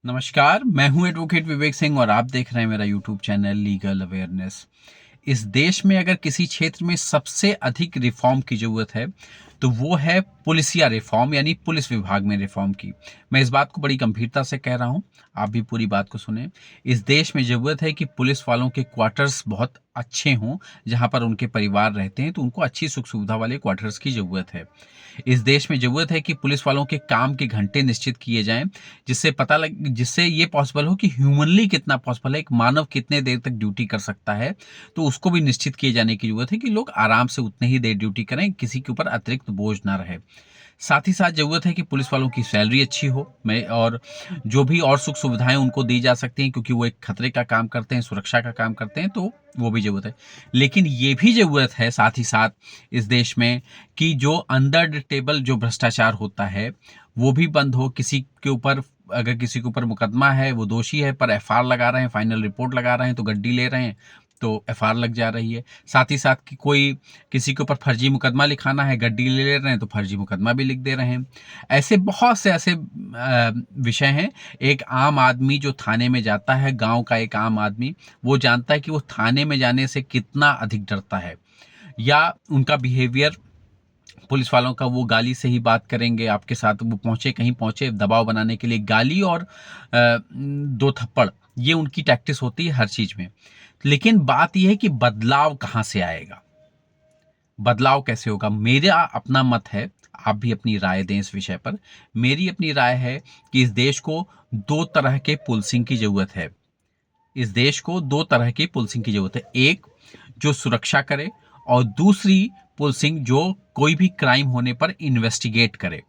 नमस्कार, मैं हूं एडवोकेट विवेक सिंह और आप देख रहे हैं मेरा यूट्यूब चैनल लीगल अवेयरनेस। इस देश में अगर किसी क्षेत्र में सबसे अधिक रिफॉर्म की ज़रूरत है, तो वो है पुलिसिया रिफॉर्म यानी पुलिस विभाग में रिफॉर्म की। मैं इस बात को बड़ी गंभीरता से कह रहा हूँ, आप भी पूरी बात को सुनें। इस देश में ज़रूरत है कि पुलिस वालों के क्वार्टर्स बहुत अच्छे हों, जहाँ पर उनके परिवार रहते हैं, तो उनको अच्छी सुख-सुविधा वाले क्वार्टर्स की ज़रूरत है। इस देश में ज़रूरत है कि पुलिस वालों के काम के घंटे निश्चित किए जाएँ, जिससे ये पॉसिबल हो कि ह्यूमनली कितना पॉसिबल है, एक मानव कितने देर तक ड्यूटी कर सकता है, तो उसको भी निश्चित किए जाने की ज़रूरत है कि लोग आराम से उतने ही देर ड्यूटी करें, किसी के ऊपर अतिरिक्त बोझ ना रहे। साथ ही साथ ज़रूरत है कि पुलिस वालों की सैलरी अच्छी हो मैं और जो भी और सुख सुविधाएँ उनको दी जा सकती हैं, क्योंकि वो एक खतरे का काम करते हैं, सुरक्षा का काम करते हैं, तो वो भी ज़रूरत है। लेकिन ये भी ज़रूरत है साथ ही साथ इस देश में कि जो अंडर द टेबल जो भ्रष्टाचार होता है, वो भी बंद हो। अगर किसी के ऊपर मुकदमा है, वो दोषी है, पर एफआईआर लगा रहे हैं, फाइनल रिपोर्ट लगा रहे हैं, तो गड्डी ले रहे हैं, तो एफआईआर लग जा रही है। साथ ही साथ कि कोई किसी के ऊपर फर्जी मुकदमा लिखाना है, गड्डी ले रहे हैं, तो फर्जी मुकदमा भी लिख दे रहे हैं। ऐसे बहुत से ऐसे विषय हैं। एक आम आदमी जो थाने में जाता है, गाँव का एक आम आदमी, वो जानता है कि वो थाने में जाने से कितना अधिक डरता है, या उनका बिहेवियर पुलिस वालों का, वो गाली से ही बात करेंगे आपके साथ। वो पहुंचे कहीं पहुंचे दबाव बनाने के लिए गाली और दो थप्पड़, ये उनकी टैक्टिस होती है हर चीज में। लेकिन बात यह है कि बदलाव कहां से आएगा, बदलाव कैसे होगा। मेरा अपना मत है, आप भी अपनी राय दें इस विषय पर। मेरी अपनी राय है कि इस देश को दो तरह के पुलिसिंग की जरूरत है। इस देश को दो तरह की पुलिसिंग की जरूरत है। एक जो सुरक्षा करे, और दूसरी पुलिसिंग जो कोई भी क्राइम होने पर इन्वेस्टिगेट करे।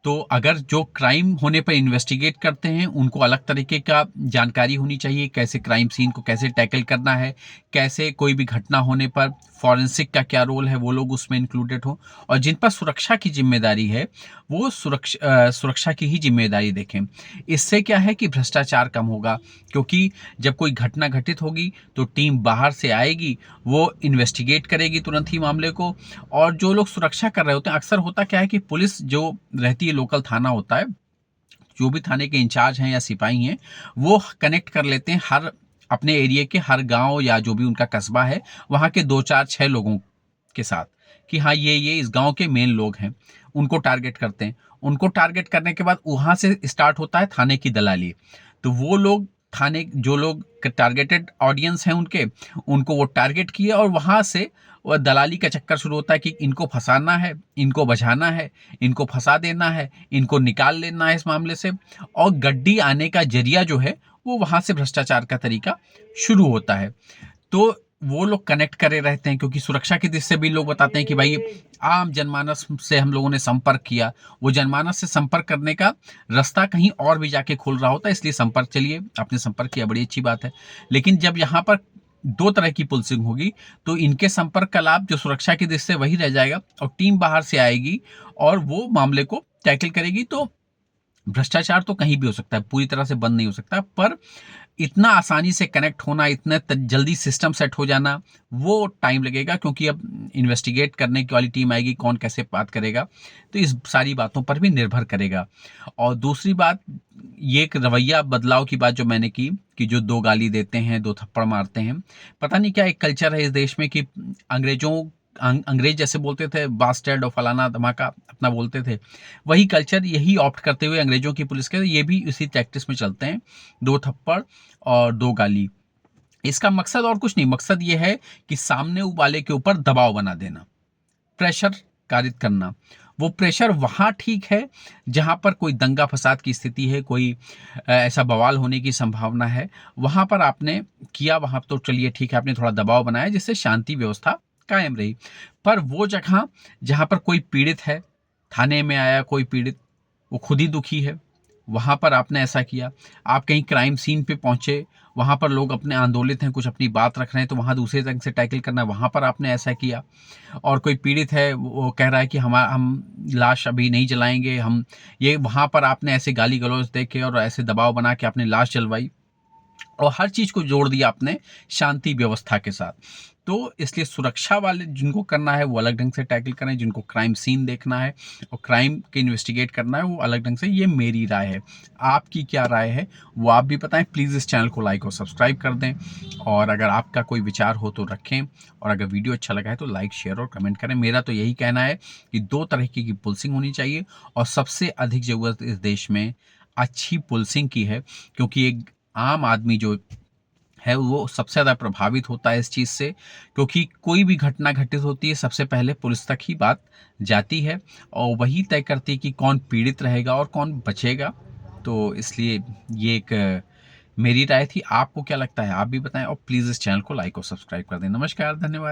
तो अगर जो क्राइम होने पर इन्वेस्टिगेट करते हैं, उनको अलग तरीके का जानकारी होनी चाहिए, कैसे क्राइम सीन को कैसे टैकल करना है, कैसे कोई भी घटना होने पर फॉरेंसिक का क्या रोल है, वो लोग उसमें इंक्लूडेड हो। और जिन पर सुरक्षा की जिम्मेदारी है, वो सुरक्षा की ही जिम्मेदारी देखें। इससे क्या है कि भ्रष्टाचार कम होगा, क्योंकि जब कोई घटना घटित होगी तो टीम बाहर से आएगी, वो इन्वेस्टिगेट करेगी तुरंत ही मामले को। और जो लोग सुरक्षा कर रहे होते हैं, अक्सर होता क्या है कि पुलिस जो रहती है, लोकल थाना होता है, जो भी थाने के इंचार्ज हैं या सिपाही हैं, वो कनेक्ट कर लेते हैं हर अपने एरिया के हर गांव या जो भी उनका कस्बा है, वहां के दो चार छह लोगों के साथ, कि हाँ ये इस गांव के मेन लोग हैं। उनको टारगेट करते हैं। उनको टारगेट करने के बाद वहां से स्टार्ट होता है थाने की दलाली। तो वो लोग, थाने जो लोग टारगेटेड ऑडियंस हैं उनके, उनको वो टारगेट किए, और वहां से वो दलाली का चक्कर शुरू होता है कि इनको फंसाना है, इनको बचाना है, इनको फंसा देना है, इनको निकाल लेना है इस मामले से। और गड्डी आने का जरिया जो है, वो वहां से भ्रष्टाचार का तरीका शुरू होता है। तो वो लोग कनेक्ट करे रहते हैं, क्योंकि सुरक्षा की दृष्टि से भी लोग बताते हैं कि भाई आम जनमानस से हम लोगों ने संपर्क किया, वो जनमानस से संपर्क करने का रास्ता कहीं और भी जाके खुल रहा होता है, इसलिए संपर्क, चलिए आपने संपर्क किया, बड़ी अच्छी बात है। लेकिन जब यहाँ पर दो तरह की पुलिसिंग होगी, तो इनके संपर्क का लाभ जो सुरक्षा की दृष्टि से वही रह जाएगा, और टीम बाहर से आएगी और वो मामले को टैकल करेगी। तो भ्रष्टाचार तो कहीं भी हो सकता है, पूरी तरह से बंद नहीं हो सकता, पर इतना आसानी से कनेक्ट होना, इतना जल्दी सिस्टम सेट हो जाना, वो टाइम लगेगा, क्योंकि अब इन्वेस्टिगेट करने की वाली टीम आएगी, कौन कैसे बात करेगा, तो इस सारी बातों पर भी निर्भर करेगा। और दूसरी बात, ये एक रवैया बदलाव की बात जो मैंने की, कि जो दो गाली देते हैं, दो थप्पड़ मारते हैं, पता नहीं क्या एक कल्चर है इस देश में कि अंग्रेज जैसे बोलते थे, बास्टर्ड और फलाना धमाका अपना बोलते थे, वही कल्चर यही ऑप्ट करते हुए अंग्रेजों की पुलिस के ये भी इसी प्रैक्टिस में चलते हैं, दो थप्पड़ और दो गाली। इसका मकसद और कुछ नहीं, मकसद ये है कि सामने वाले के ऊपर दबाव बना देना, प्रेशर कारित करना। वो प्रेशर वहां ठीक है जहां पर कोई दंगा फसाद की स्थिति है, कोई ऐसा बवाल होने की संभावना है, वहां पर आपने किया, वहां तो चलिए ठीक है, आपने थोड़ा दबाव बनाया जिससे शांति व्यवस्था कायम रही। पर वो जगह जहां पर कोई पीड़ित है, थाने में आया कोई पीड़ित, वो खुद ही दुखी है, वहां पर आपने ऐसा किया। आप कहीं क्राइम सीन पे पहुंचे, वहां पर लोग अपने आंदोलित हैं, कुछ अपनी बात रख रहे हैं, तो वहां दूसरे ढंग से टैकल करना, वहां पर आपने ऐसा किया। और कोई पीड़ित है, वो कह रहा है कि हम लाश अभी नहीं जलाएंगे, वहां पर आपने ऐसे गाली गलौज दे के और ऐसे दबाव बना के आपने लाश जलवाई। और हर चीज़ को जोड़ दिया आपने शांति व्यवस्था के साथ। तो इसलिए सुरक्षा वाले जिनको करना है वो अलग ढंग से टैकल करें, जिनको क्राइम सीन देखना है और क्राइम के इन्वेस्टिगेट करना है वो अलग ढंग से, ये मेरी राय है। आपकी क्या राय है वो आप भी बताएं। प्लीज़ इस चैनल को लाइक और सब्सक्राइब कर दें, और अगर आपका कोई विचार हो तो रखें, और अगर वीडियो अच्छा लगा है तो लाइक, शेयर और कमेंट करें। मेरा तो यही कहना है कि 2 तरीके की पुलिसिंग होनी चाहिए, और सबसे अधिक ज़रूरत इस देश में अच्छी पुलिसिंग की है, क्योंकि एक आम आदमी जो है वो सबसे ज़्यादा प्रभावित होता है इस चीज़ से, क्योंकि कोई भी घटना घटित होती है सबसे पहले पुलिस तक ही बात जाती है, और वही तय करती है कि कौन पीड़ित रहेगा और कौन बचेगा। तो इसलिए ये एक मेरी राय थी। आपको क्या लगता है आप भी बताएं, और प्लीज़ इस चैनल को लाइक और सब्सक्राइब कर दें। नमस्कार, धन्यवाद।